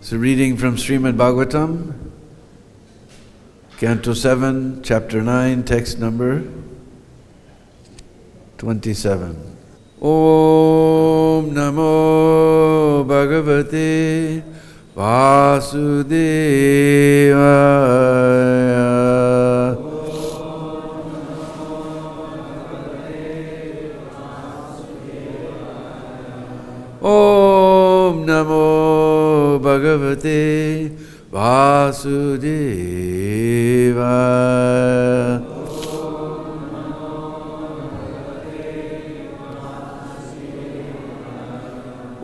So reading from Srimad Bhagavatam, Canto 7, Chapter 9, text number 27. Om Namo Bhagavate Vasudevaya. Om Namo Bhagavate Vasudevaya.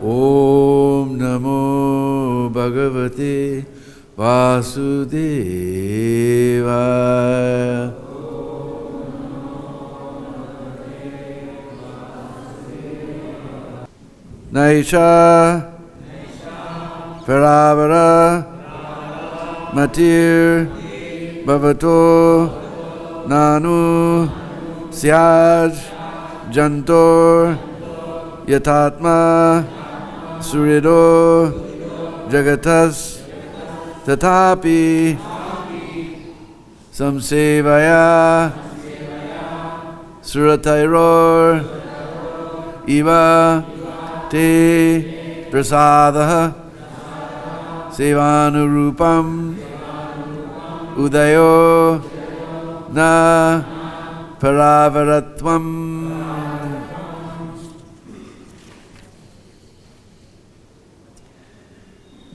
Om Namo Bhagavate Vasudevaya. Naisha Paravara Matir Bhavato Nanu Syaj Jantor Yatatma Surido Jagatas Tatapi Samsevaya Suratairor Iva Te Prasadaha Sevanurupam Udayo Na Paravaratvam.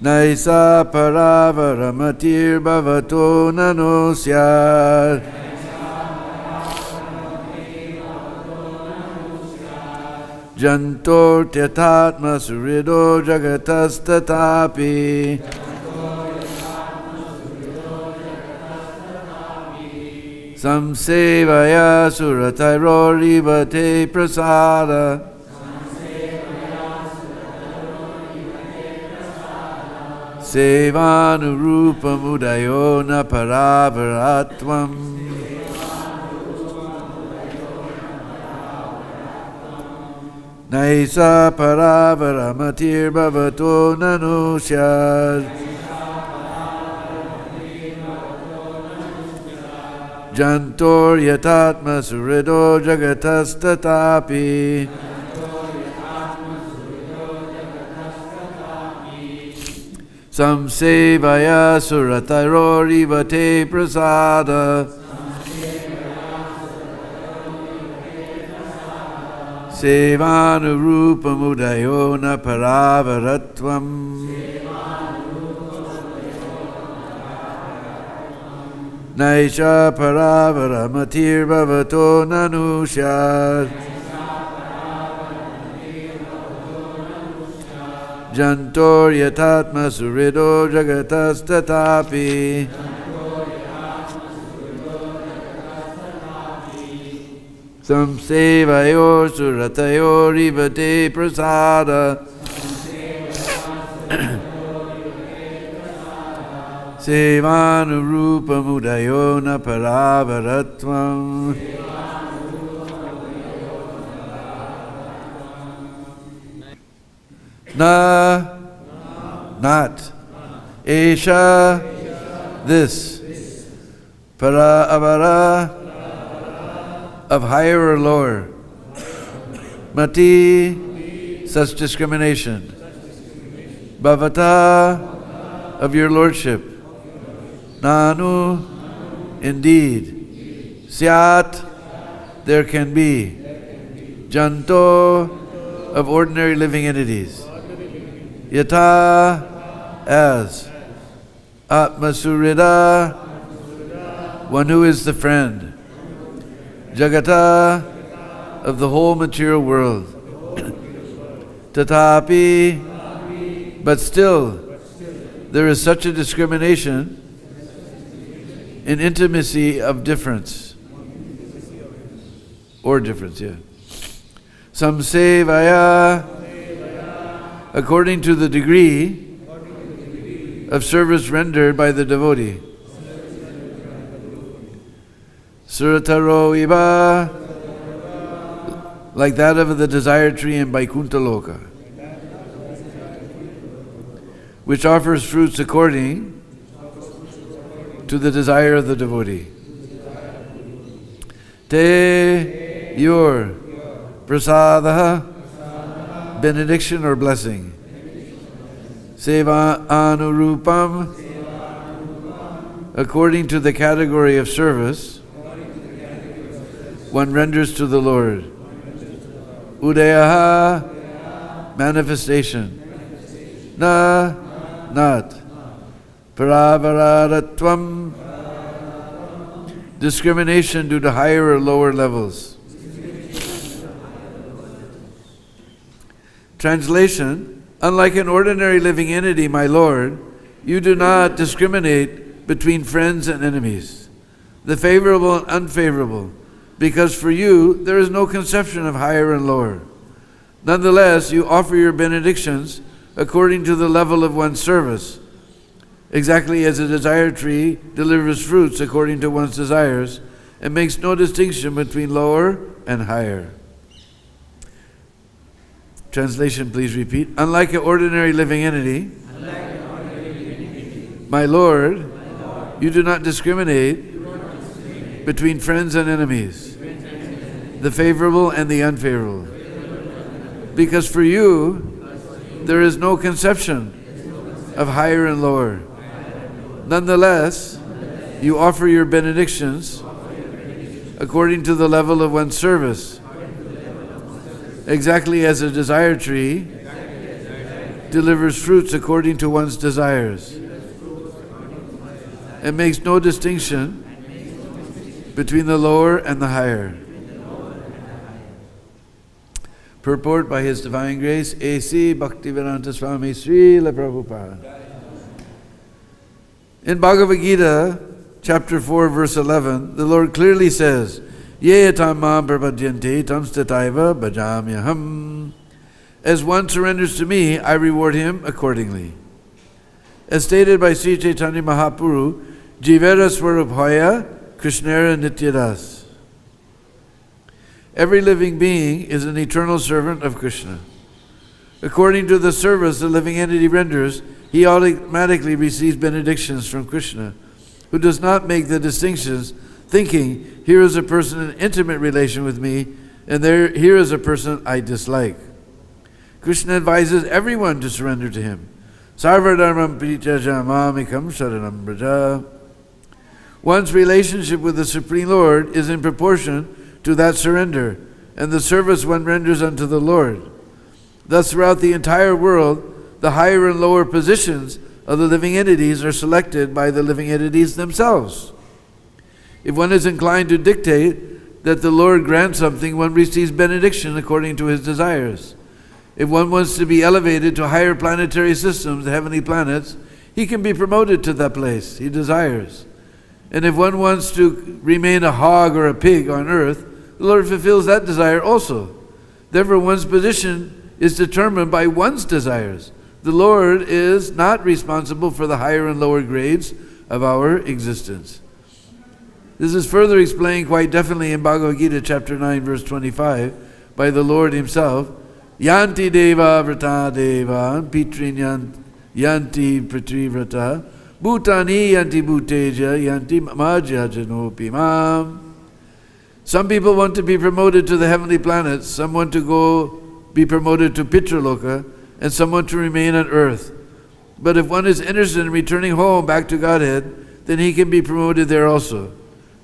Naisa Paravaramatir Bhavato Nanosyar Jantor Tyatatma Surido Jagatas Tatapi Samsevaya Suratairor Te Prasada Sevanurupam Udayona Paravaratvam. Naisa Paravaramatir Bhavato Nanusyad Jantor Yatatma Surido Jagatas Tatapi Samsevaya Suratairor Te Prasada Sevanurupam Udayona Paravaratvam. Naisha Paravaramatir Bhavato Nanusyad Jantor Yatatma Surido Jagatas Tatapi Samsevayor Suratayor Te Prasada Sevanurupam Udayona Paravaratvam. Na, not. Esha, this. Para avara, of higher or lower. Mati, such discrimination. Bhavata, of your lordship. Nanu, indeed. Syat, there can be. Janto, of ordinary living entities. Yata, as. Atmasurida, one who is the friend. Jagata, of the whole material world. Tatapi, but still, there is such a discrimination in intimacy of difference. Or difference, yeah. Samsevaya, according to the degree of service rendered by the devotee. Surataro iva, like that of the desired tree in Vaikuntha Loka, which offers fruits according to the desire of the devotee. Te, your, prasadaha, benediction or blessing. Seva anurupam, according to the category of service one renders to the Lord. Udayaha, manifestation. Na, not. Paravaratvam, discrimination due to higher or lower levels. Translation: unlike an ordinary living entity, my Lord, you do not discriminate between friends and enemies, the favorable and unfavorable, because for you there is no conception of higher and lower. Nonetheless, you offer your benedictions according to the level of one's service, exactly as a desired tree delivers fruits according to one's desires and makes no distinction between lower and higher. Translation, please repeat. Unlike an ordinary living entity, my Lord, you do not discriminate between friends and enemies, the favorable and the unfavorable, because for you there is no conception of higher and lower. Nonetheless, you offer your benedictions according to the level of one's service, exactly as a desired tree delivers fruits according to one's desires and makes no distinction between the lower and the higher. Purport by His Divine Grace, A.C. Bhaktivedanta Swami Srila Prabhupada. In Bhagavad-Gita, chapter 4, verse 11, the Lord clearly says, Ye tamam prapadyante tamstataiva bhajamyaham. As one surrenders to me, I reward him accordingly. As stated by Sri Chaitanya Mahaprabhu, Jivera Swarubhaya Krishnera Nityadas. Every living being is an eternal servant of Krishna. According to the service the living entity renders, he automatically receives benedictions from Krishna, who does not make the distinctions, thinking, here is a person in intimate relation with me, and here is a person I dislike. Krishna advises everyone to surrender to him. Sarvadharmam prityaja mamikam sharanam braja. One's relationship with the Supreme Lord is in proportion to that surrender and the service one renders unto the Lord. Thus, throughout the entire world, the higher and lower positions of the living entities are selected by the living entities themselves. If one is inclined to dictate that the Lord grants something, one receives benediction according to his desires. If one wants to be elevated to higher planetary systems, the heavenly planets, he can be promoted to that place he desires. And if one wants to remain a hog or a pig on earth, the Lord fulfills that desire also. Therefore, one's position is determined by one's desires. The Lord is not responsible for the higher and lower grades of our existence. This is further explained quite definitely in Bhagavad-Gita chapter 9 verse 25 by the Lord himself. Yanti deva vrata deva pitrin yanti pritri vrata bhutani yanti bhuteja yanti maja janopi mam. Some people want to be promoted to the heavenly planets, some want to go be promoted to Pitraloka, and some want to remain on earth. But if one is interested in returning home back to Godhead, then he can be promoted there also.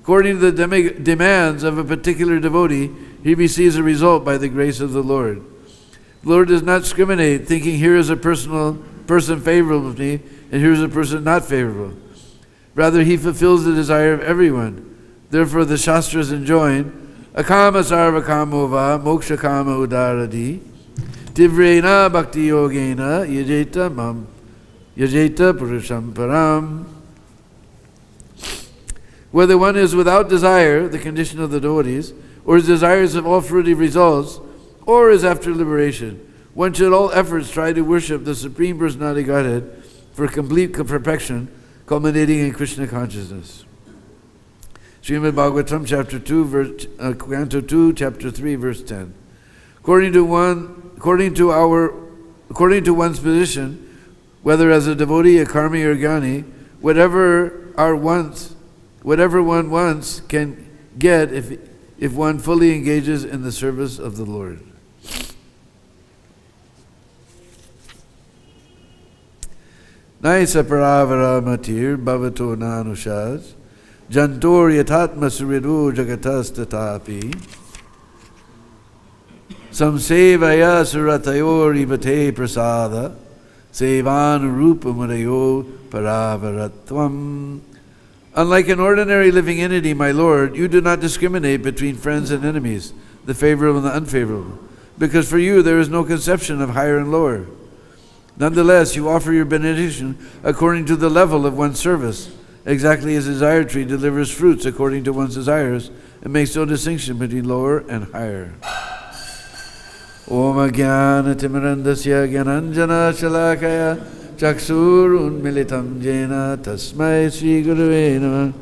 According to the demands of a particular devotee, he receives a result by the grace of the Lord. The Lord does not discriminate, thinking here is a person favorable to me, and here is a person not favorable. Rather, he fulfills the desire of everyone. Therefore, the Shastras enjoin, Akama sarva kamova moksha kama udaradi tivrena bhakti-yogena yajeta purusham param. Whether one is without desire, the condition of the devotees, or is desirous of all fruitive results, or is after liberation, one should all efforts try to worship the Supreme Personality Godhead for complete perfection, culminating in Krishna consciousness. Srimad Bhagavatam, chapter 2, Canto 2, chapter 3, verse 10. According to one's position, whether as a devotee, a karmi, or jnani, whatever one wants can get if one fully engages in the service of the Lord. Naisa paravara matir bhavato nanushas jantor yatatma suridu jagatas tatapi samsevaya suratayor ivate prasada sevan rupa murayo paravaratvam. Unlike an ordinary living entity, my Lord, you do not discriminate between friends and enemies, the favorable and the unfavorable, because for you there is no conception of higher and lower. Nonetheless, you offer your benediction according to the level of one's service, exactly as a desire tree delivers fruits according to one's desires and makes no distinction between lower and higher. Om Jnana Timirandasya Gyananjana Shalakaya Chaksurun Militam Jena Tasmai Sri Guruve Namah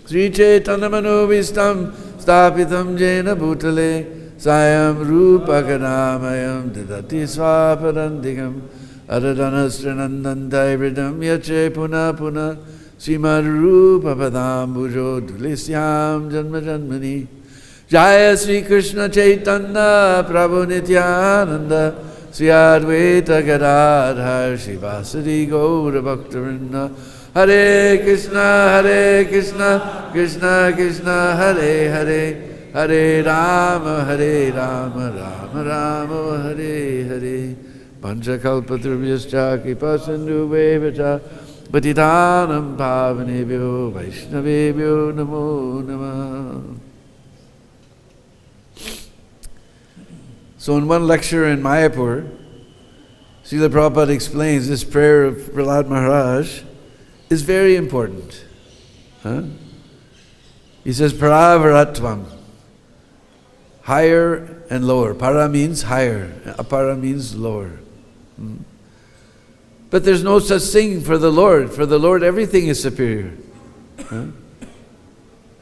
Sri Chaitanya Manobhistam Stapitam Jena Bhutale Sayam Rupa Kanamayam Didati Swaparantikam Aradhanastranandandai Vridam Yache Puna Puna Srimad Rupa Padambujo Dulisyam Janma Janmani Jaya Sri Krishna Chaitanya Prabhu Nityananda Sri Advaita Gadadhar Shivasadi Gaura Bhaktarinda Hare Krishna Krishna Krishna Hare Hare Hare Rama Rama Rama Hare Hare Panchakalpatrubhyascha Kripasindu Vevacha Patitanam Pavanebhyo Vaishnavebhyo Namo Namah. So in one lecture in Mayapur, Srila Prabhupada explains this prayer of Prahlad Maharaj is very important. He says, Paravaratvam, higher and lower. Para means higher, apara means lower. But there's no such thing for the Lord. For the Lord, everything is superior.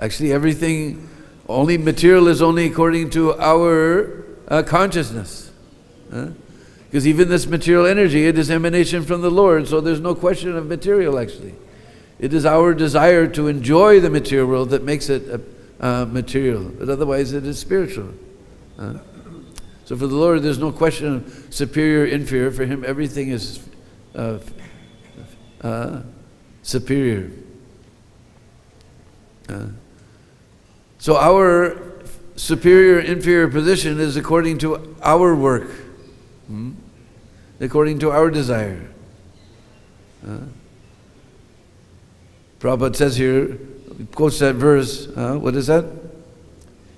Actually, everything, only material is only according to our consciousness. Because even this material energy, it is emanation from the Lord, so there's no question of material actually. It is our desire to enjoy the material world that makes it material, but otherwise it is spiritual. So for the Lord, there's no question of superior, inferior. For Him, everything is superior. So our superior, inferior position is according to our work, according to our desire. Prabhupada says here, quotes that verse, what is that?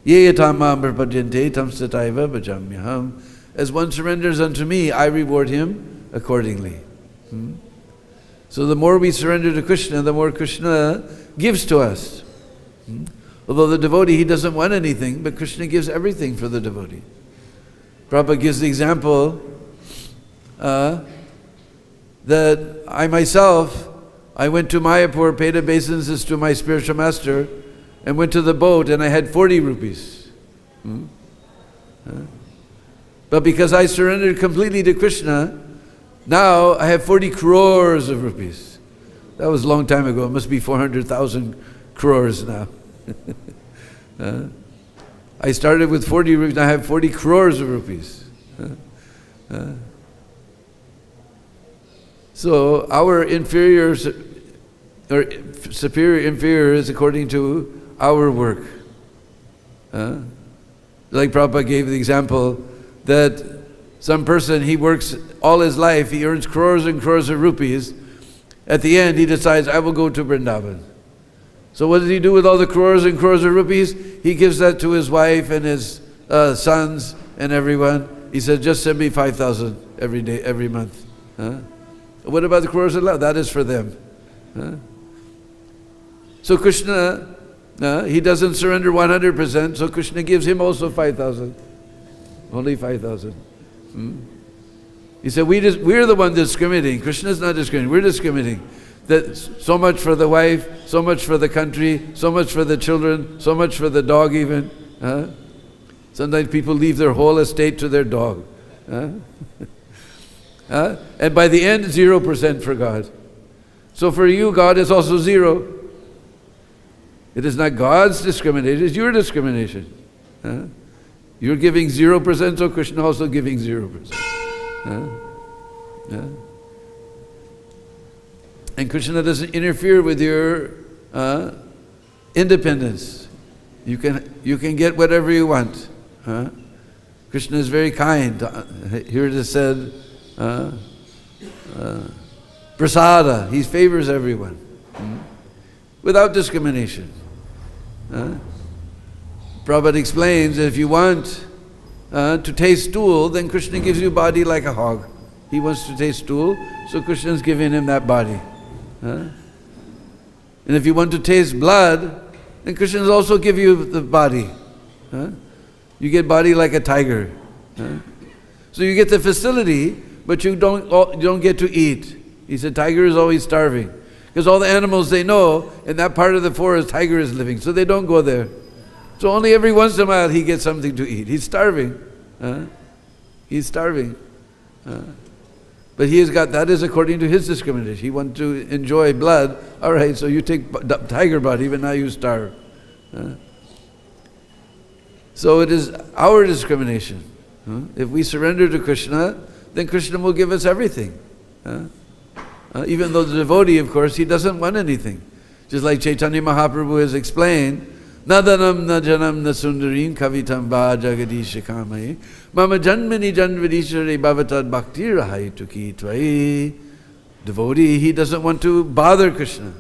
Ye yatamam prapajyante tam sataiva bhajamyaham. As one surrenders unto me, I reward him accordingly. So the more we surrender to Krishna, the more Krishna gives to us. Although the devotee, he doesn't want anything, but Krishna gives everything for the devotee. Prabhupada gives the example that I myself, I went to Mayapur, paid obeisances to my spiritual master, and went to the boat, and I had 40 rupees. But because I surrendered completely to Krishna, now I have 40 crores of rupees. That was a long time ago. It must be 400,000 crores now. I started with 40 rupees, now I have 40 crores of rupees. So our inferior or superior, inferior is according to our work. Like Prabhupada gave the example that some person, he works all his life, he earns crores and crores of rupees. At the end, he decides, I will go to Vrindavan. So what does he do with all the crores and crores of rupees? He gives that to his wife and his sons and everyone. He says, just send me 5,000 every day, every month. What about the crores of love? That is for them. So Krishna, he doesn't surrender 100%, so Krishna gives him also 5,000. Only 5,000. He said, we're the one discriminating. Krishna's not discriminating. We're discriminating. that so much for the wife, so much for the country, so much for the children, so much for the dog even. Sometimes people leave their whole estate to their dog. And by the end, 0% for God. So for you, God is also 0. It is not God's discrimination, it's your discrimination. You're giving 0%, so Krishna also giving 0%. And Krishna doesn't interfere with your independence. You can get whatever you want. Krishna is very kind. Here it is said, prasada, he favors everyone. Without discrimination. Prabhupada explains that if you want to taste stool, then Krishna gives you body like a hog. He wants to taste stool, so Krishna is giving him that body. And if you want to taste blood, then Krishna will also give you the body. You get body like a tiger. So you get the facility, but you don't get to eat. He said tiger is always starving. Because all the animals they know, in that part of the forest, tiger is living, so they don't go there. So only every once in a while he gets something to eat. He's starving. He's starving. But he has got, that is according to his discrimination. He wants to enjoy blood. All right, so you take tiger body, but now you starve. So it is our discrimination. If we surrender to Krishna, then Krishna will give us everything. Even though the devotee, of course, he doesn't want anything. Just like Chaitanya Mahaprabhu has explained, Nadanam na janam na sundarim kavitam va jagadisha kamai mama janmani janvidishare bhavatad bhakti rahai tuki tvai. Devotee, he doesn't want to bother Krishna.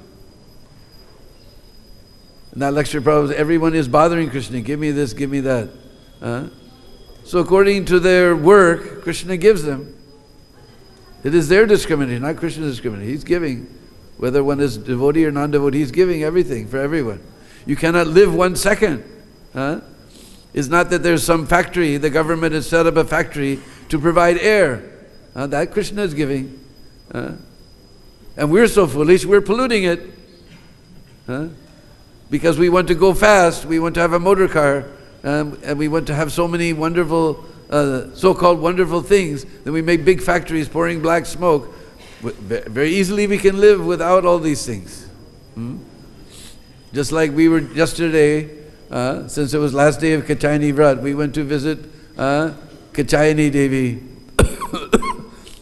In that lecture, Prabhupada, everyone is bothering Krishna. Give me this, give me that. So according to their work, Krishna gives them. It is their discrimination, not Krishna's discrimination. He's giving. Whether one is devotee or non-devotee, he's giving everything for everyone. You cannot live 1 second. It's not that there's some factory, the government has set up a factory to provide air. That Krishna is giving. And we're so foolish, we're polluting it. Because we want to go fast, we want to have a motor car, and we want to have so many wonderful, so-called wonderful things, that we make big factories pouring black smoke. Very easily we can live without all these things. Just like we were yesterday, since it was last day of Kachayani Vrat, we went to visit Kachayani Devi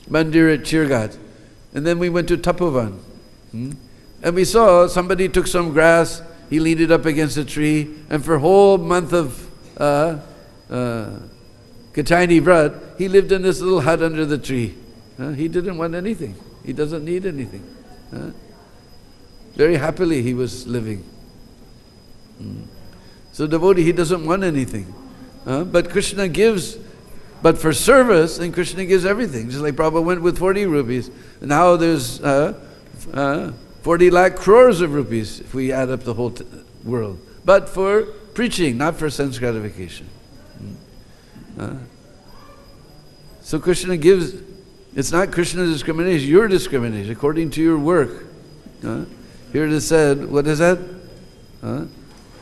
Mandir at Chirgat. And then we went to Tapovan. And we saw somebody took some grass, he leaned it up against a tree, and for a whole month of Kachayani Vrat, he lived in this little hut under the tree. He didn't want anything. He doesn't need anything. Very happily he was living. So devotee, he doesn't want anything. But Krishna gives, but for service, then Krishna gives everything. Just like Prabhupada went with 40 rupees. And now there's 40 lakh crores of rupees if we add up the whole world. But for preaching, not for sense gratification. So Krishna gives, it's not Krishna's discrimination, it's your discrimination, according to your work. Here it is said, what is that?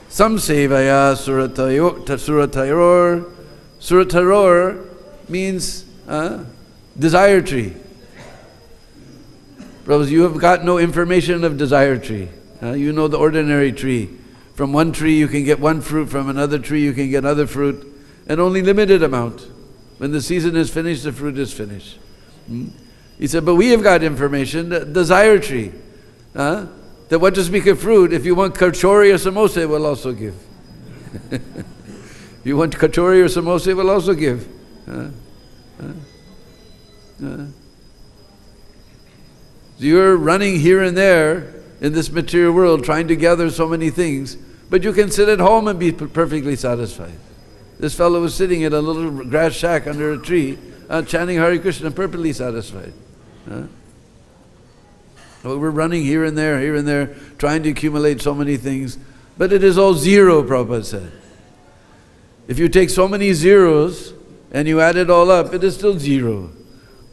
Samsevaya suratayor. Suratayor means desire tree. Brothers, you have got no information of desire tree. You know the ordinary tree. From one tree you can get one fruit, from another tree you can get other fruit, and only limited amount. When the season is finished, the fruit is finished. He said, but we have got information, the desire tree. That what to speak of fruit, if you want kachori or samosa, it will also give. If you want kachori or samosa, it will also give. You're running here and there in this material world, trying to gather so many things, but you can sit at home and be perfectly satisfied. This fellow was sitting in a little grass shack under a tree, chanting Hare Krishna, perfectly satisfied. We're running here and there, trying to accumulate so many things, but it is all zero, Prabhupada said. If you take so many zeros and you add it all up, it is still zero.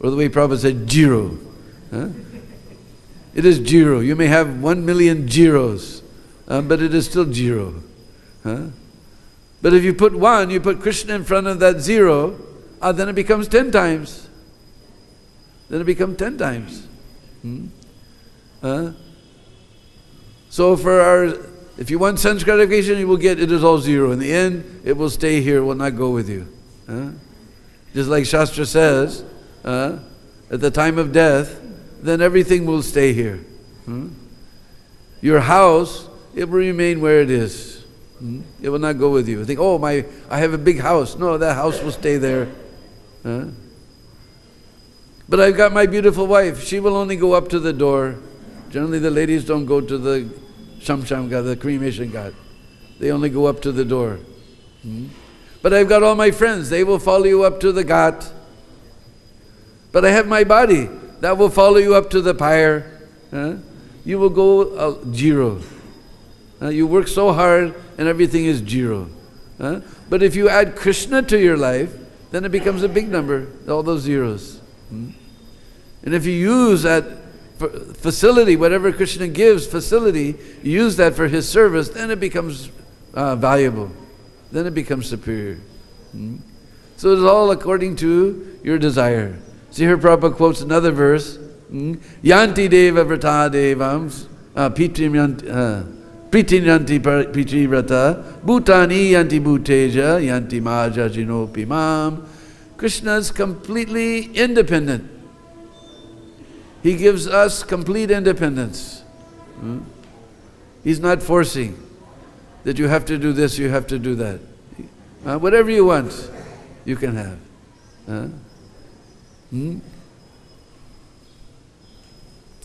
Or the way Prabhupada said, zero. It is zero. You may have 1 million zeros, but it is still zero. But if you put 1, you put Krishna in front of that 0, then it becomes 10 times. Then it becomes 10 times. So if you want sense gratification, you will get it is all 0. In the end, it will stay here, it will not go with you. Just like Shastra says, at the time of death, then everything will stay here. Your house, it will remain where it is. It will not go with you. Think, oh, I have a big house. No, that house will stay there. But I've got my beautiful wife. She will only go up to the door. Generally, the ladies don't go to the Shamsham Ghat, the cremation ghat. They only go up to the door. But I've got all my friends. They will follow you up to the ghat. But I have my body. That will follow you up to the pyre. You will go zero. You work so hard and everything is zero. But if you add Krishna to your life, then it becomes a big number, all those zeros. And if you use that facility, whatever Krishna gives, facility, you use that for His service, then it becomes valuable. Then it becomes superior. So it's all according to your desire. See, here Prabhupada quotes another verse. Yanti deva vrata devam pritim yanti priti vrata bhutani yanti bhuteja yanti maja jinopi mam. Krishna is completely independent. He gives us complete independence. He's not forcing that you have to do this, you have to do that. Whatever you want, you can have.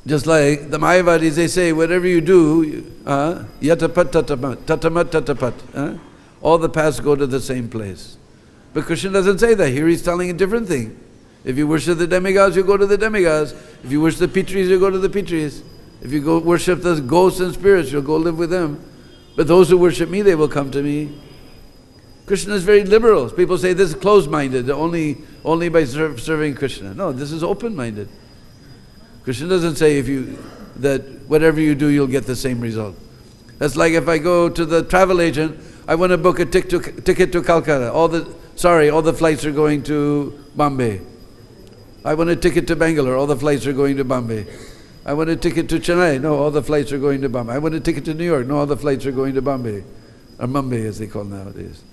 Just like the Mayavadis, they say, whatever you do, yatapat tatamat tatapat. All the paths go to the same place. But Krishna doesn't say that. Here He's telling a different thing. If you worship the demigods, you go to the demigods. If you worship the pitris, you go to the pitris. If you go worship the ghosts and spirits, you'll go live with them. But those who worship me, they will come to me. Krishna is very liberal. People say this is closed-minded, only by serving Krishna. No, this is open-minded. Krishna doesn't say that whatever you do, you'll get the same result. That's like if I go to the travel agent, I want to book a ticket to Calcutta. All the flights are going to Bombay. I want a ticket to Bangalore. All the flights are going to Bombay. I want a ticket to Chennai. No, all the flights are going to Bombay. I want a ticket to New York. No, all the flights are going to Bombay. Or Mumbai, as they call nowadays.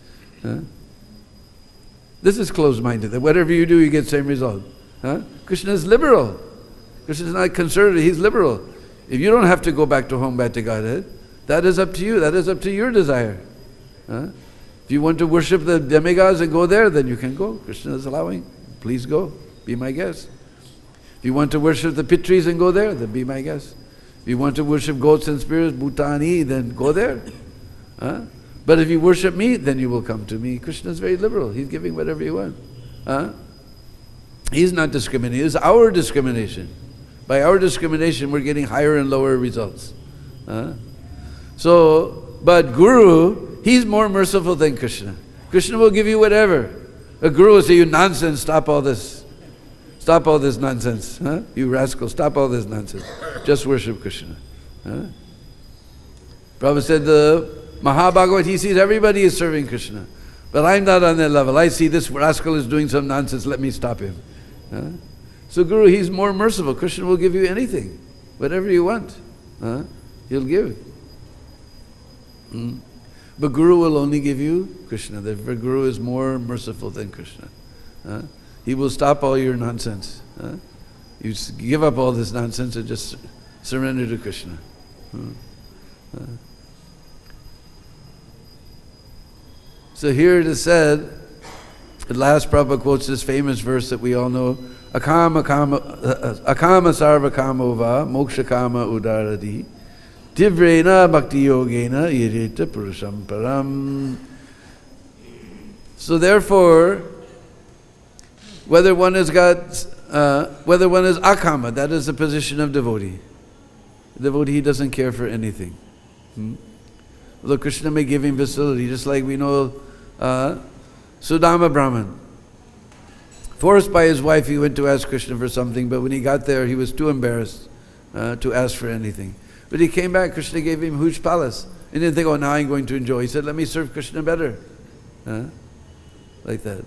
This is closed-minded, that whatever you do, you get the same result. Krishna is liberal. Krishna is not conservative, He's liberal. If you don't have to go back to home, back to Godhead, that is up to you. That is up to your desire. If you want to worship the demigods and go there, then you can go. Krishna is allowing. Please go. Be my guest. If you want to worship the pitris and go there, then be my guest. If you want to worship goats and spirits, Bhutani, then go there. But if you worship me, then you will come to me. Krishna is very liberal. He's giving whatever you want. He's not discriminating. It's our discrimination. By our discrimination, we're getting higher and lower results. But Guru, he's more merciful than Krishna. Krishna will give you whatever. A Guru will say, you nonsense, stop all this. Stop all this nonsense. You rascal, stop all this nonsense. Just worship Krishna. Prabhupada said the Mahabhagavat, he sees everybody is serving Krishna. But I'm not on that level. I see this rascal is doing some nonsense, let me stop him. So Guru, he's more merciful. Krishna will give you anything, whatever you want. He'll give. But Guru will only give you Krishna. The Guru is more merciful than Krishna. He will stop all your nonsense. You give up all this nonsense and just surrender to Krishna. So here it is said, at last Prabhupada quotes this famous verse that we all know, Akama sarva kamova moksha kama udaradi tivrena bhakti-yogena yirita purusham param. So therefore, whether one is akama, that is the position of devotee. The devotee, he doesn't care for anything. Although Krishna may give him facility, just like we know Sudama Brahman. Forced by his wife, he went to ask Krishna for something, but when he got there, he was too embarrassed. to ask for anything. But he came back, Krishna gave him a huge palace. And he didn't think, oh, now I'm going to enjoy. He said, let me serve Krishna better. Like that.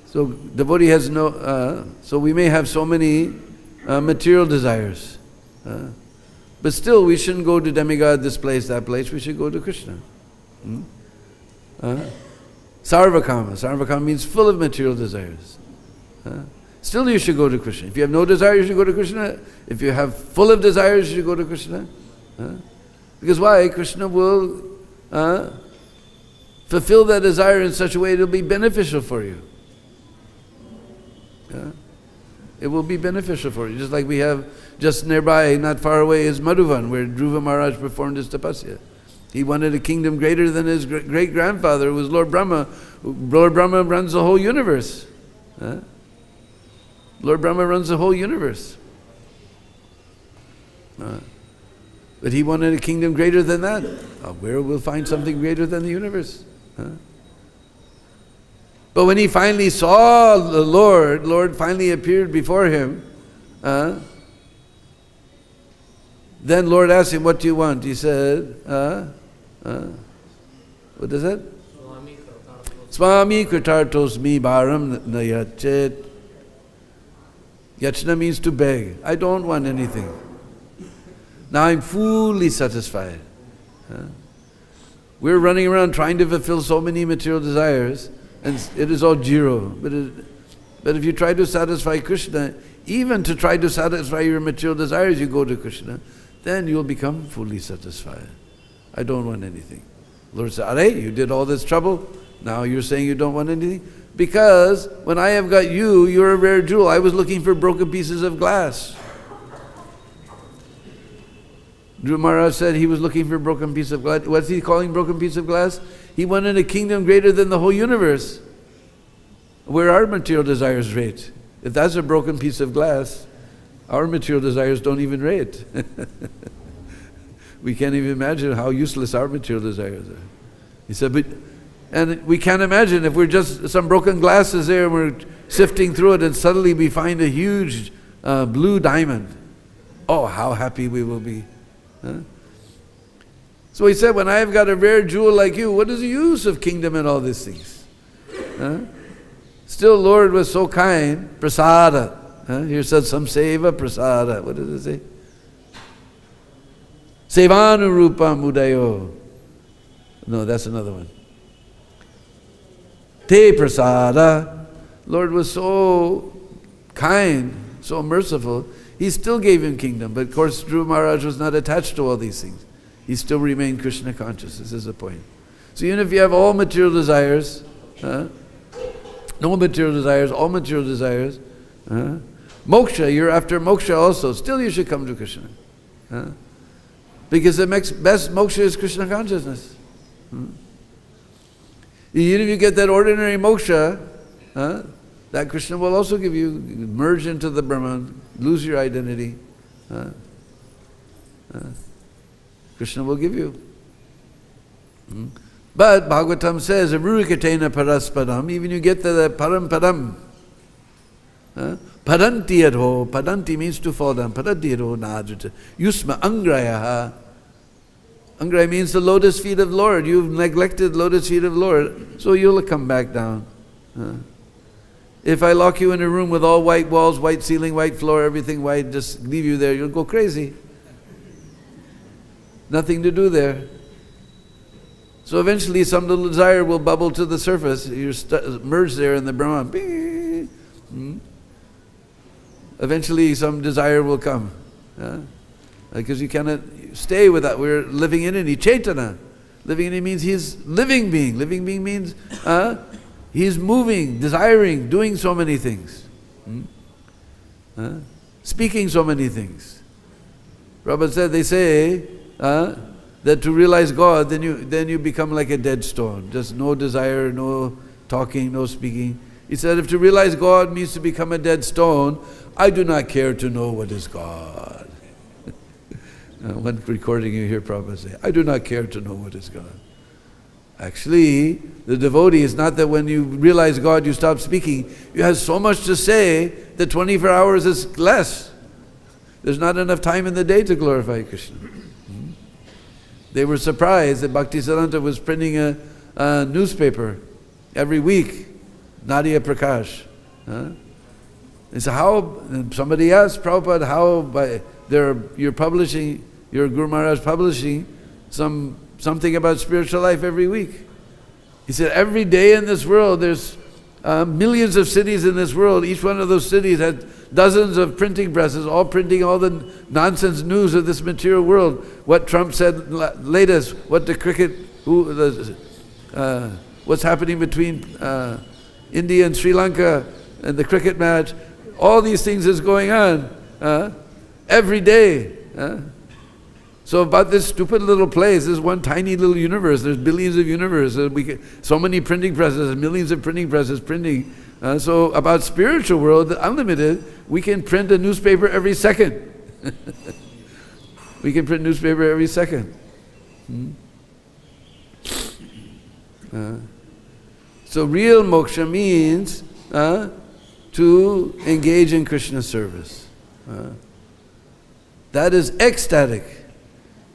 So devotee has no, so we may have so many material desires. But still we shouldn't go to demigod, this place, that place. We should go to Krishna. Sarvakama. Sarvakama means full of material desires. Still you should go to Krishna. If you have no desire, you should go to Krishna. If you have full of desires, you should go to Krishna. Because why? Krishna will fulfill that desire in such a way it will be beneficial for you. It will be beneficial for you. Just like we have just nearby, not far away, is Madhuvan, where Dhruva Maharaj performed his tapasya. He wanted a kingdom greater than his great-grandfather, who was Lord Brahma. Lord Brahma runs the whole universe. Lord Brahma runs the whole universe. But he wanted a kingdom greater than that. Where we'll find something greater than the universe? But when he finally saw the Lord finally appeared before him, then Lord asked him, what do you want? He said, what is it? Swami kritartosmi bharam nayachet. Yachna means to beg. I don't want anything. Now I'm fully satisfied. We're running around trying to fulfill so many material desires, and it is all zero. But if you try to satisfy Krishna, even to try to satisfy your material desires, you go to Krishna, then you'll become fully satisfied. I don't want anything. Lord said, Are, you did all this trouble, now you're saying you don't want anything? Because when I have got you, you're a rare jewel. I was looking for broken pieces of glass. Dhruva Maharaj said he was looking for a broken piece of glass. What's he calling broken piece of glass? He wanted a kingdom greater than the whole universe, where our material desires rate. If that's a broken piece of glass, our material desires don't even rate. We can't even imagine how useless our material desires are. He said, and we can't imagine if we're just some broken glasses there and we're sifting through it and suddenly we find a huge blue diamond. Oh, how happy we will be. So he said, when I have got a rare jewel like you, what is the use of kingdom and all these things? Still, Lord was so kind. Prasada. Here said some seva prasada. What does it say? Sevanurupa mudayo. No, that's another one. Te prasada. Lord was so kind, so merciful. He still gave him kingdom, but of course Dhruva Maharaj was not attached to all these things. He still remained Krishna conscious. This is the point. So even if you have all material desires, no material desires, all material desires, moksha, you're after moksha also, still you should come to Krishna. Because the best moksha is Krishna consciousness. Even if you get that ordinary moksha, that Krishna will also give you, merge into the Brahman, lose your identity. Krishna will give you. But Bhagavatam says, Avurikatena paraspadam, even you get to the param padam. Padanti adho, padanti means to fall down, padanti adho nadrata. Yusma angrayaha. Angraya means the lotus feet of Lord. You've neglected lotus feet of Lord, so you'll come back down. If I lock you in a room with all white walls, white ceiling, white floor, everything white, just leave you there, you'll go crazy. Nothing to do there. So eventually some little desire will bubble to the surface. You're merged there in the Brahman. Eventually some desire will come. Because you cannot stay with that. We're living in it. Chaitana. Living in it means he's living being. Living being means he's moving, desiring, doing so many things. Speaking so many things. Prabhupada said, they say that to realize God, then you become like a dead stone. Just no desire, no talking, no speaking. He said, if to realize God means to become a dead stone, I do not care to know what is God. One recording you hear Prabhupada say, I do not care to know what is God. Actually, the devotee is not that when you realize God, you stop speaking. You have so much to say that 24 hours is less. There's not enough time in the day to glorify Krishna. They were surprised that Bhaktisiddhanta was printing a newspaper every week, Nadia Prakash. They said, how? And somebody asked Prabhupada, how you're publishing, your Guru Maharaj publishing something about spiritual life every week. He said, every day in this world, there's millions of cities in this world. Each one of those cities had dozens of printing presses, all printing all the nonsense news of this material world. What Trump said latest, what the cricket, what's happening between India and Sri Lanka and the cricket match. All these things is going on every day. So about this stupid little place, this one tiny little universe, there's billions of universes, so many printing presses, millions of printing presses printing. So about spiritual world, the unlimited, we can print a newspaper every second. We can print newspaper every second. So real moksha means to engage in Krishna service. That is ecstatic.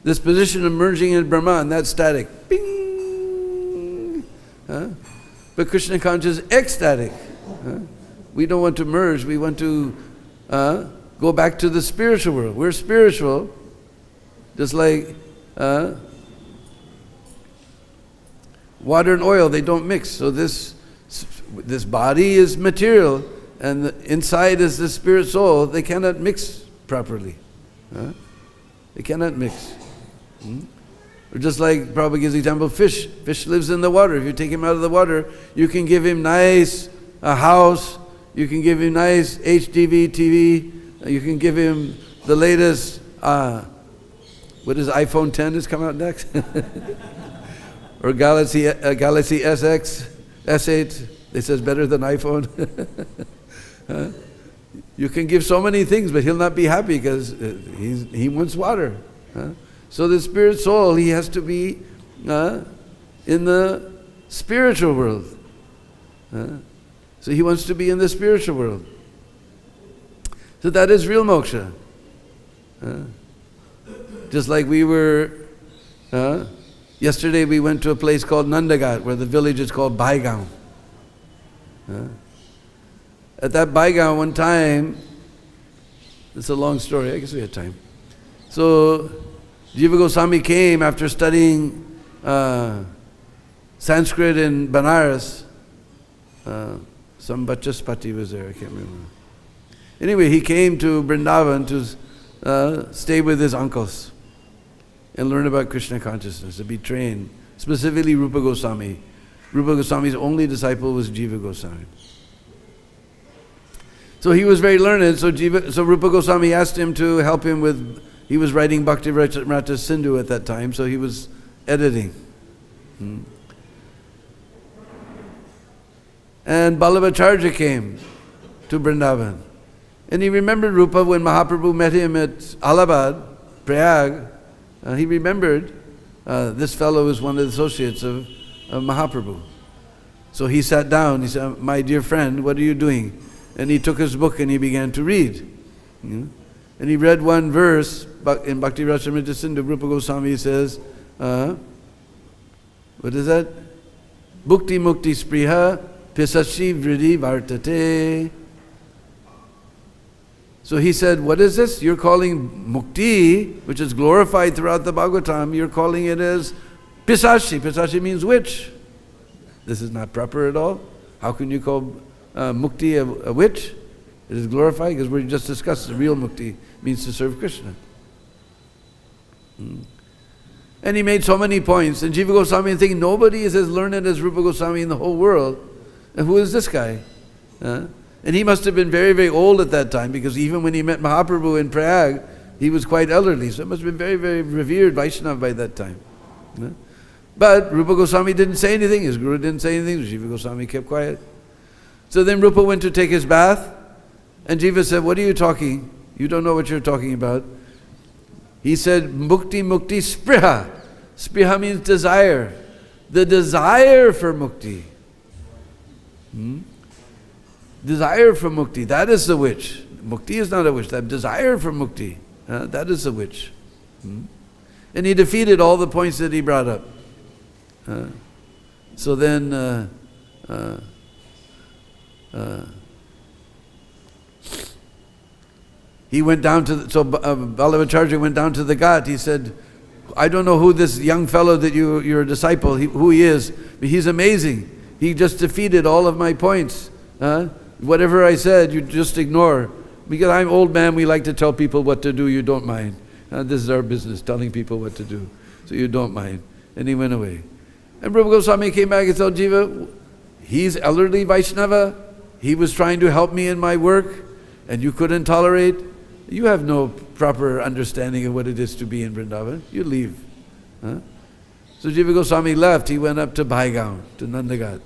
This position of merging in Brahman, that's static. Bing! But Krishna consciousness is ecstatic. We don't want to merge, we want to go back to the spiritual world. We're spiritual, just like water and oil, they don't mix. So this body is material, and inside is the spirit soul. They cannot mix properly. They cannot mix. Or just like Prabhupada gives the example, fish. Fish lives in the water. If you take him out of the water, you can give him a house, you can give him nice HDV TV, you can give him the latest, what is iPhone 10 has come out next? Or Galaxy SX, S8, they says better than iPhone. You can give so many things, but he'll not be happy because he wants water. So the spirit soul, he has to be in the spiritual world. So he wants to be in the spiritual world. So that is real moksha. Just like we were, yesterday we went to a place called Nandagat, where the village is called Baigaon. At that Baigaon one time, it's a long story, I guess we had time. So Jiva Goswami came after studying Sanskrit in Banaras. Some Bachaspati was there, I can't remember. Anyway, he came to Vrindavan to stay with his uncles and learn about Krishna consciousness, to be trained, specifically Rupa Goswami. Rupa Goswami's only disciple was Jiva Goswami. So he was very learned, so Rupa Goswami asked him to help him with, he was writing Bhakti-Rasamrita Sindhu at that time, so he was editing. And Ballabhacharya came to Vrindavan. And he remembered Rupa when Mahaprabhu met him at Allahabad, Prayag. He remembered this fellow was one of the associates of Mahaprabhu. So he sat down, he said, "My dear friend, what are you doing?" And he took his book and he began to read. And he read one verse in Bhakti Rasamrita Sindhu. Rupa Goswami says, what is that? Bhukti mukti spriha pisashi vriddhi vartate. So he said, what is this? You're calling mukti, which is glorified throughout the Bhagavatam, you're calling it as pisashi. Pisashi means witch. This is not proper at all. How can you call mukti a witch? It is glorified because we just discussed the real mukti means to serve Krishna. And he made so many points. And Jiva Goswami is thinking, nobody is as learned as Rupa Goswami in the whole world. And who is this guy? And he must have been very, very old at that time, because even when he met Mahaprabhu in Prayag, he was quite elderly. So it must have been very, very revered Vaishnava by that time. But Rupa Goswami didn't say anything. His guru didn't say anything. Jiva Goswami kept quiet. So then Rupa went to take his bath. And Jiva said, what are you talking? You don't know what you're talking about. He said, mukti mukti spriha. Spriha means desire. The desire for mukti. Desire for mukti, that is the witch. Mukti is not a witch. That desire for mukti, that is the witch. And he defeated all the points that he brought up. So then he went down to Ballavacharya went down to the Ghat. He said, I don't know who this young fellow that you're a disciple, who he is, but he's amazing. He just defeated all of my points. Whatever I said, you just ignore. Because I'm old man, we like to tell people what to do, you don't mind. This is our business, telling people what to do. So you don't mind. And he went away. And Rupa Goswami came back and told Jiva, he's elderly Vaishnava. He was trying to help me in my work, and you couldn't tolerate. You have no proper understanding of what it is to be in Vrindavan. You leave. So Jiva Goswami left. He went up to Bhaigaon, to Nandagat.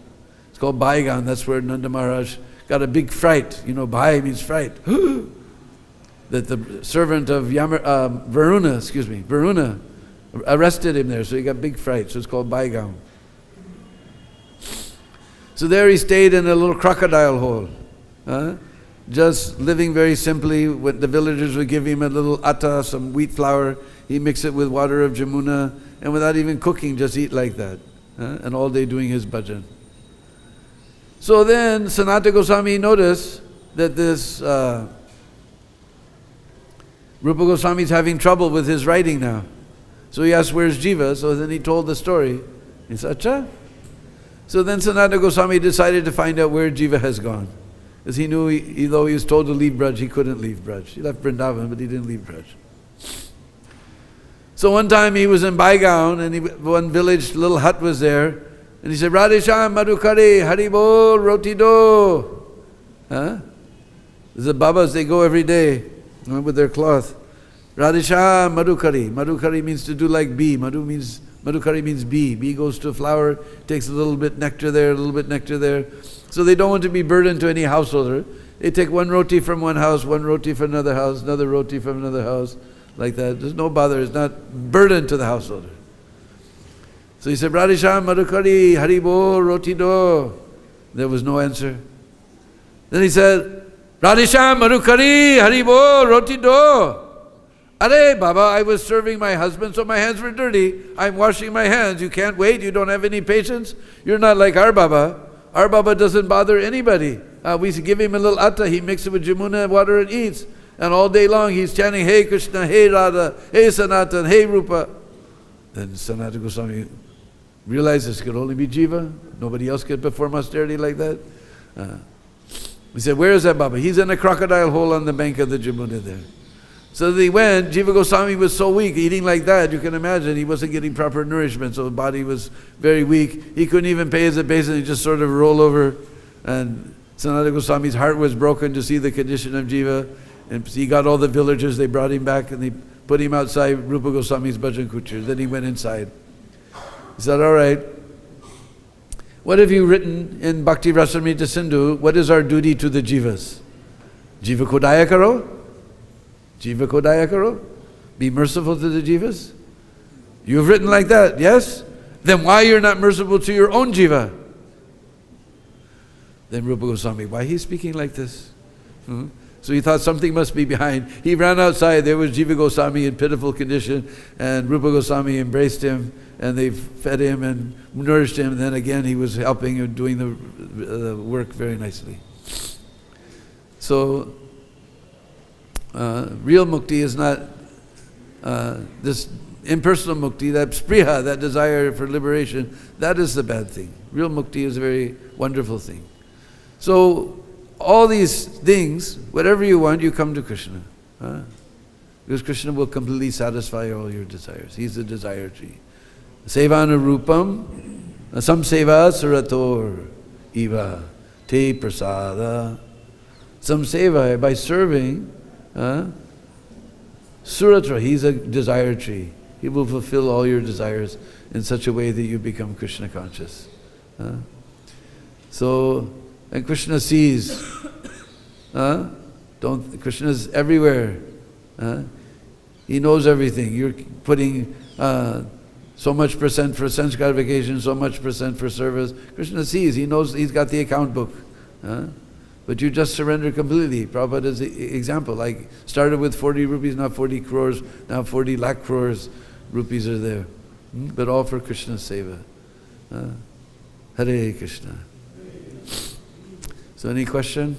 It's called Bhaigaon. That's where Nanda Maharaj got a big fright. You know, Bhai means fright. That the servant of Varuna arrested him there. So he got big fright. So it's called Bhaigaon. So there he stayed in a little crocodile hole. Just living very simply. When the villagers would give him a little atta, some wheat flour, he mix it with water of Jamuna, and without even cooking, just eat like that. And all day doing his bhajan. So then Sanatana Goswami noticed that this Rupa Goswami is having trouble with his writing now. So he asked, where's Jiva? So then he told the story. He said, Acha? So then Sanatana Goswami decided to find out where Jiva has gone. Because he knew, though he was told to leave Braj, he couldn't leave Braj. He left Vrindavan, but he didn't leave Braj. So one time he was in Bhaigaon, and one village, little hut was there, and he said, Radhesham Madhukari Haribol Roti Do. The Babas, they go every day with their cloth. Radhesham Madhukari. Madhukari means to do like bee. Madhukari means bee. Bee goes to a flower, takes a little bit nectar there, a little bit nectar there. So they don't want to be burdened to any householder. They take one roti from one house, one roti from another house, another roti from another house, like that. There's no bother. It's not burden to the householder. So he said, Radhesham Madhukari Haribo Roti Do. There was no answer. Then he said, Radhesham Madhukari Haribo Roti Do. Are Baba, I was serving my husband, so my hands were dirty. I'm washing my hands. You can't wait. You don't have any patience. You're not like our Baba. Our Baba doesn't bother anybody. We give him a little atta. He mixes it with Jamuna water and eats. And all day long he's chanting, Hey Krishna, Hey Radha, Hey Sanatan, Hey Rupa. Then Sanatana Goswami realized this could only be Jiva. Nobody else could perform austerity like that. He said, where is that Baba? He's in a crocodile hole on the bank of the Jamuna there. So they went. Jiva Goswami was so weak, eating like that, you can imagine he wasn't getting proper nourishment, so his body was very weak. He couldn't even pay his obeisance, he just sort of rolled over. And Sanatana Goswami's heart was broken to see the condition of Jiva. And he got all the villagers, they brought him back and they put him outside Rupa Goswami's bhajan kutir. Then he went inside. He said, all right, what have you written in Bhakti Rasamrita Sindhu? What is our duty to the Jivas? Jiva ko daya karo? Jiva ko daya karo? Be merciful to the Jivas? You've written like that, yes? Then why you're not merciful to your own Jiva? Then Rupa Goswami, why he's speaking like this? So he thought something must be behind. He ran outside, there was Jiva Goswami in pitiful condition, and Rupa Goswami embraced him, and they fed him and nourished him, and then again he was helping and doing the work very nicely. So, real mukti is not this impersonal mukti, that spriha, that desire for liberation, that is the bad thing. Real mukti is a very wonderful thing. So, all these things, whatever you want, you come to Krishna. Because Krishna will completely satisfy all your desires. He's the desire tree. Sevana rupam, samseva surator iva te prasada. Samseva, by serving, suratra, he's a desire tree. He will fulfill all your desires in such a way that you become Krishna conscious. So, and Krishna sees. Krishna is everywhere. He knows everything. You're putting so much percent for sense gratification, so much percent for service. Krishna sees, he knows, he's got the account book. But you just surrender completely. Prabhupada is the example. Like, started with 40 rupees, now 40 crores, now 40 lakh crores rupees are there. But all for Krishna's seva. Hare Krishna. So any question?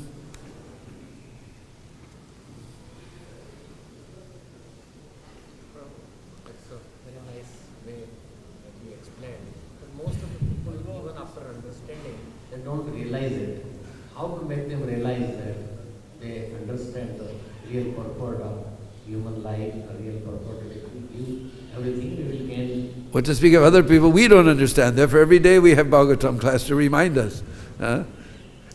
That's a very nice way that you explained. But most of the people, even after understanding, they don't realize it. How to make them realize that they understand the real purport of human life, the real purport. If we give everything, we will gain. What to speak of other people, we don't understand. Therefore, every day we have Bhagavatam class to remind us.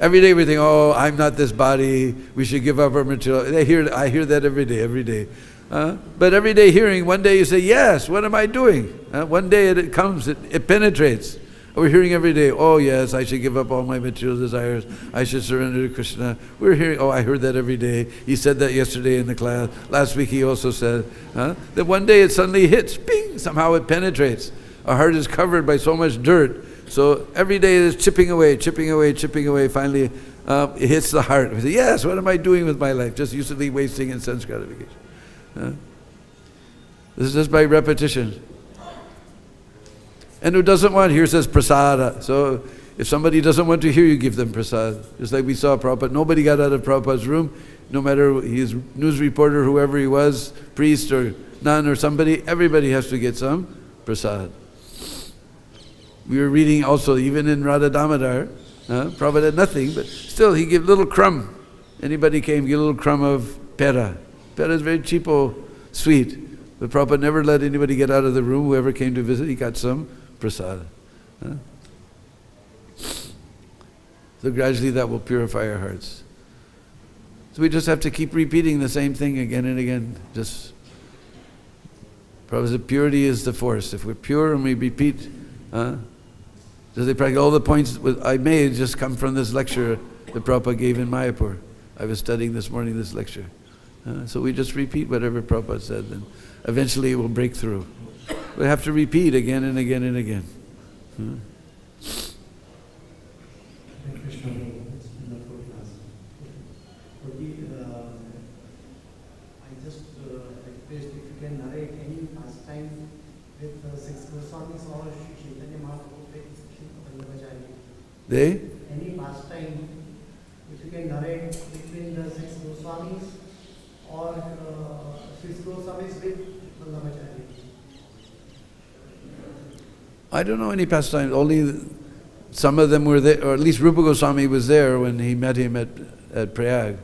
Every day we think, oh, I'm not this body, we should give up our material. I hear that every day. But every day hearing, one day you say, yes, what am I doing? One day it comes, it penetrates. We're hearing every day, oh yes, I should give up all my material desires, I should surrender to Krishna. We're hearing, oh, I heard that every day. He said that yesterday in the class. Last week he also said, that one day it suddenly hits, ping, somehow it penetrates. Our heart is covered by so much dirt. So every day it is chipping away. Finally, it hits the heart. We say, yes, what am I doing with my life? Just uselessly wasting in sense gratification. This is just by repetition. And who doesn't want, here says prasada. So if somebody doesn't want to hear, you give them prasad. Just like we saw Prabhupada, nobody got out of Prabhupada's room, no matter his news reporter, whoever he was, priest or nun or somebody, everybody has to get some prasad. We were reading also, even in Radha Damodar, Prabhupada had nothing, but still he gave little crumb. Anybody came, give a little crumb of pera. Pera is very cheapo, sweet. But Prabhupada never let anybody get out of the room. Whoever came to visit, he got some prasad. So gradually that will purify our hearts. So we just have to keep repeating the same thing again and again. Just, Prabhupada said, purity is the force. If we're pure and we repeat, so they practice all the points I made just come from this lecture that Prabhupada gave in Mayapur. I was studying this morning this lecture. So we just repeat whatever Prabhupada said, and eventually it will break through. We have to repeat again and again and again. Krishna, it's wonderful class. I just request if you can narrate any pastime with six Goswamis or Chaitanya Mahaprabhu with Vrindavan. They? Any pastime, if you can narrate between the six Goswamis or six Goswamis with Vrindavan. I don't know any pastimes. Only some of them were there, or at least Rupa Goswami was there when he met him at Prayag.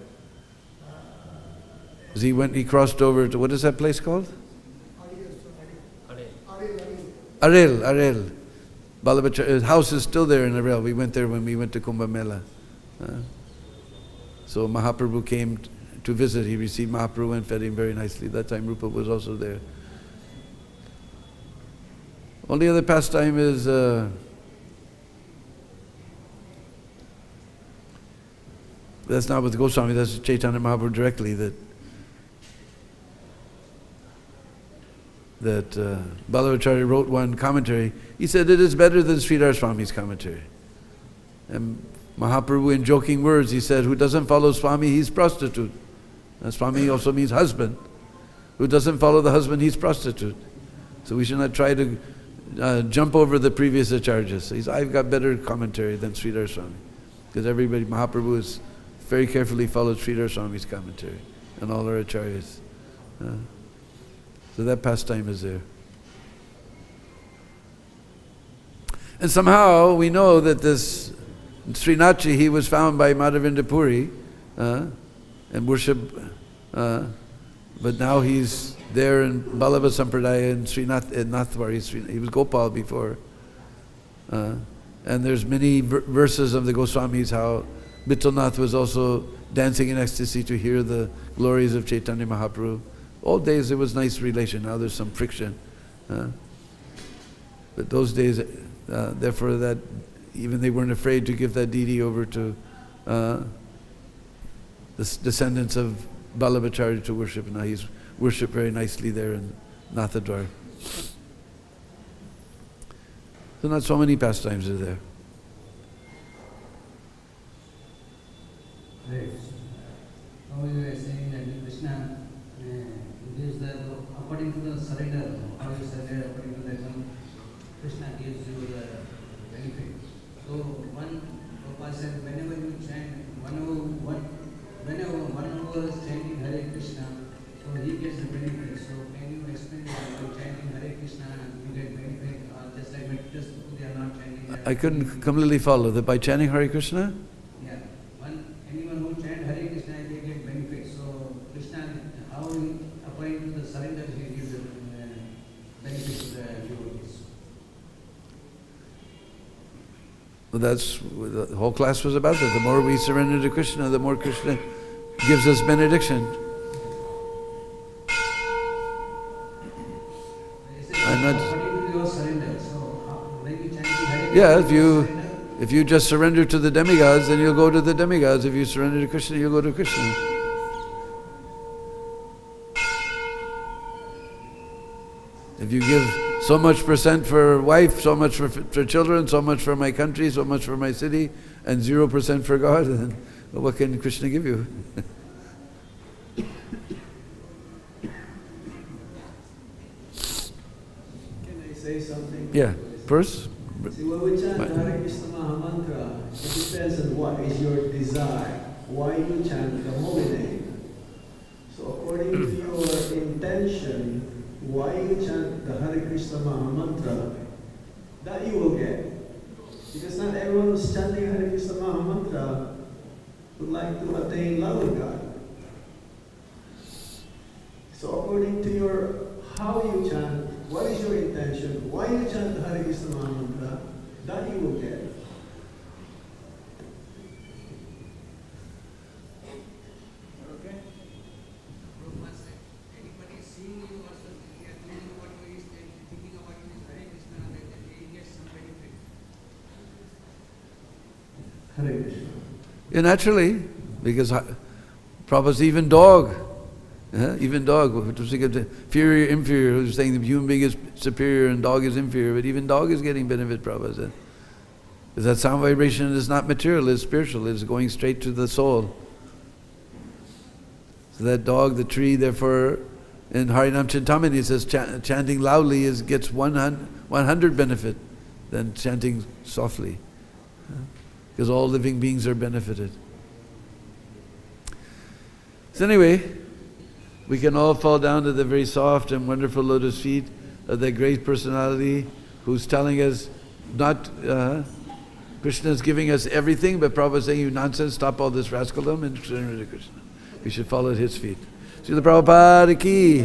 Because he crossed over to, what is that place called? Arel. His house is still there in Arel. We went there when we went to Kumbh Mela. So Mahaprabhu came to visit. He received Mahaprabhu and fed him very nicely. That time Rupa was also there. Only other pastime is that's not with Goswami, that's Chaitanya Mahaprabhu directly, that Ballabhacharya wrote one commentary. He said it is better than Sridhar Swami's commentary. And Mahaprabhu, in joking words, he said, who doesn't follow Swami, he's prostitute. And Swami also means husband. Who doesn't follow the husband, he's prostitute. So we should not try to jump over the previous acharyas. He says, I've got better commentary than Sridhar Swami. Because everybody, Mahaprabhu has very carefully followed Sridhar Swami's commentary and all our acharyas. So that pastime is there. And somehow we know that this Srinathji, he was found by Madhavendra Puri and worship, but now he's there in Ballabha Sampradaya in Nathwar. He was Gopal before. And there's many verses of the Goswamis how Vittalnath was also dancing in ecstasy to hear the glories of Chaitanya Mahaprabhu. Old days there was nice relation, now there's some friction. But those days, therefore that even they weren't afraid to give that deity over to the descendants of Ballabhacharya to worship. Now he's worshipped very nicely there in Nathadwar. So not so many pastimes are there. Right. How you were saying that Krishna gives the, according to the surrender, how you surrender, according to the example, Krishna gives you the benefit. So one person, whenever you chant, whenever one who is chanting Hare Krishna, so he gets the benefit. So can you explain that by chanting Hare Krishna you get benefit, just like meditators they are not chanting? I couldn't completely follow that. By chanting Hare Krishna? Yeah. Anyone who chant Hare Krishna, they get benefit. So Krishna, how according to the surrender, he gives the benefit to the devotees. Well, that's the whole class was about that. The more we surrender to Krishna, the more Krishna gives us benediction. I'm not. According to your surrender. So when you chant Hare Krishna, Yeah, surrender. if you just surrender to the demigods, then you'll go to the demigods. If you surrender to Krishna, you'll go to Krishna. If you give so much percent for wife, so much for children, so much for my country, so much for my city, and 0% for God, then what can Krishna give you? Can I say something? Yeah, first? See, when we chant Hare Krishna Maha Mantra, it depends on what is your desire, why you chant the holy name. So according to your intention, why you chant the Hare Krishna Maha Mantra, that you will get. Because not everyone who's chanting Hare Krishna Maha Mantra would like to attain love of God. So according to your how you chant, what is your intention, why you chant the Hare Krishna Maha Mantra, that you will get. Okay? Anybody seeing you also, they are thinking about you, thinking about you is Hare Krishna, that he gets some benefit. Hare Krishna. Yeah, naturally, because Prabhupada's even dog. Even dog, inferior, inferior, who's saying the human being is superior and dog is inferior, but even dog is getting benefit, Prabhupada said. Because that sound vibration is not material, it's spiritual, it's going straight to the soul. So that dog, the tree, therefore, in Harinam Chintamani it says chanting loudly gets 100 benefit than chanting softly. Because all living beings are benefited. So anyway, we can all fall down to the very soft and wonderful lotus feet of that great personality who's telling us not, Krishna is giving us everything, but Prabhupada is saying, you nonsense, stop all this rascaldom and surrender to Krishna. We should follow at his feet. Srila Prabhupada ki.